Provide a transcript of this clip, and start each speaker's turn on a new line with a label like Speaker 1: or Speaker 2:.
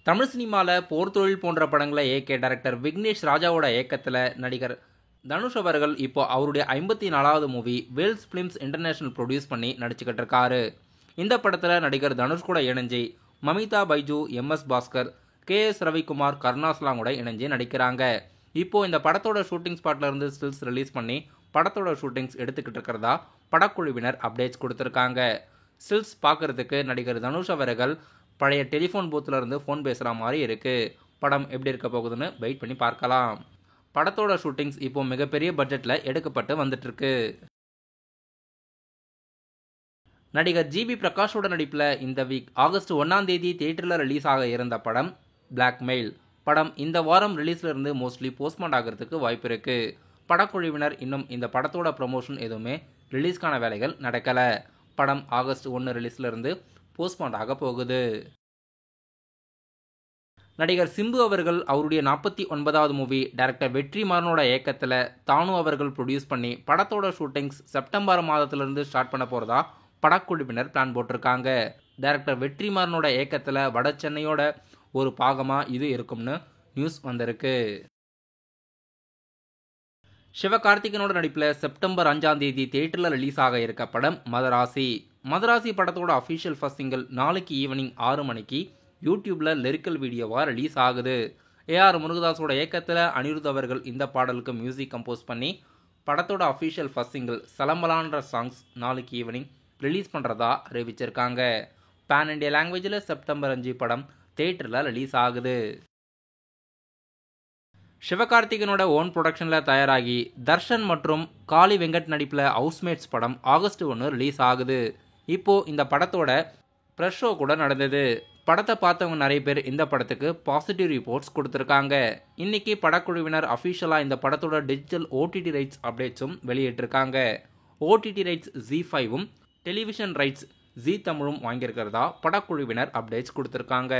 Speaker 1: தமிழ் சினிமாவில் போர் தொழில் போன்ற படங்களை இயக்கிய டைரக்டர் விக்னேஷ் ராஜாவோட இயக்கத்தில் நடிகர் தனுஷ் அவர்கள் இப்போ அவருடைய 54வது movie Vels Films International produce பண்ணி நடிச்சுக்கிட்டு இருக்காரு. இந்த படத்தில் நடிகர் தனுஷ் கூட இணைஞ்சு மமிதா பைஜு, எம்எஸ் பாஸ்கர், கேஎஸ் ரவிக்குமார், கருணாஸ்லாம் கூட இணைஞ்சு நடிக்கிறாங்க. இப்போ இந்த படத்தோட ஷூட்டிங் ஸ்பாட்ல இருந்து ஸ்டில்ஸ் ரிலீஸ் பண்ணி படத்தோட ஷூட்டிங்ஸ் எடுத்துக்கிட்டு இருக்கிறதா படக்குழுவினர் அப்டேட்ஸ் கொடுத்துருக்காங்க. ஸ்டில்ஸ் பார்க்கறதுக்கு நடிகர் தனுஷ் அவர்கள் பழைய டெலிஃபோன் பூத்தில் இருந்து ஃபோன் பேசுகிற மாதிரி இருக்குது. படம் எப்படி இருக்க போகுதுன்னு வெயிட் பண்ணி பார்க்கலாம். படத்தோட ஷூட்டிங்ஸ் இப்போ மிகப்பெரிய பட்ஜெட்டில் எடுக்கப்பட்டு வந்துட்டுருக்கு. நடிகர் ஜிபி பிரகாஷோட நடிப்பில் இந்த வீக் ஆகஸ்ட் 1ஆம் தேதி தியேட்டரில் ரிலீஸ் ஆக இருந்த படம் பிளாக்மெயில் படம் இந்த வாரம் ரிலீஸ்ல இருந்து மோஸ்ட்லி போஸ்ட்மார்ட் ஆகிறதுக்கு வாய்ப்பு இருக்கு. படக்குழுவினர் இன்னும் இந்த படத்தோட ப்ரமோஷன் எதுவுமே ரிலீஸ்க்கான வேலைகள் நடக்கலை. படம் ஆகஸ்ட் 1 ரிலீஸ்ல இருந்து போஸ்ட்மார்ட் ஆக போகுது. நடிகர் சிம்பு அவர்கள் அவருடைய 49வது மூவி டைரக்டர் வெற்றிமாறனோட இயக்கத்தில் தானு அவர்கள் ப்ரொடியூஸ் பண்ணி படத்தோட ஷூட்டிங்ஸ் செப்டம்பர் மாதத்திலிருந்து ஸ்டார்ட் பண்ண போகிறதா படக்குழுவினர் பிளான் போட்டிருக்காங்க. டைரக்டர் வெற்றிமாறனோட இயக்கத்தில் வட சென்னையோட ஒரு பாகமாக இது இருக்கும்னு நியூஸ் வந்திருக்கு. சிவகார்த்திகனோட நடிப்பில் செப்டம்பர் 5ஆம் தேதி தியேட்டரில் ரிலீஸ் ஆக இருக்க படம் மதராசி. மதராசி படத்தோட அஃபிஷியல் ஃபர்ஸ்ட் சிங்கிள் நாளைக்கு ஈவினிங் 6 மணிக்கு யூடியூப்பில் லிரிக்கல் வீடியோவாக ரிலீஸ் ஆகுது. ஏஆர் முருகதாஸோட இயக்கத்தில் அனிருத் அவர்கள் இந்த பாடலுக்கு மியூசிக் கம்போஸ் பண்ணி படத்தோட அஃபிஷியல் ஃபர்ஸ்ட் சிங்கிள் சலம்பலான்ற சாங்ஸ் நாளைக்கு ஈவினிங் ரிலீஸ் பண்ணுறதா அறிவிச்சிருக்காங்க. பேன் இண்டியா லாங்குவேஜில் செப்டம்பர் 5 படம் தியேட்டரில் ரிலீஸ் ஆகுது. சிவகார்த்திகனோட ஓன் ப்ரொடக்ஷனில் தயாராகி தர்ஷன் மற்றும் காளி வெங்கட் நடிப்பில் ஹவுஸ்மேட்ஸ் படம் ஆகஸ்ட் 1 ரிலீஸ் ஆகுது. இப்போது இந்த படத்தோட ப்ரெஸ் ஷோ கூட நடந்தது. படத்தை பார்த்தவங்க நிறைய பேர் இந்த படத்துக்கு பாசிட்டிவ் ரிப்போர்ட்ஸ் கொடுத்துருக்காங்க. இன்னைக்கு படக்குழுவினர் அஃபிஷியலாக இந்த படத்தோட டிஜிட்டல் ஓடிடி ரைட்ஸ் அப்டேட்ஸும் வெளியிட்டிருக்காங்க. ஓடிடி ரைட்ஸ் ஜி5ம் டெலிவிஷன் ரைட்ஸ் ஜி தமிழும் வாங்கியிருக்கிறதா படக்குழுவினர் அப்டேட்ஸ் கொடுத்துருக்காங்க.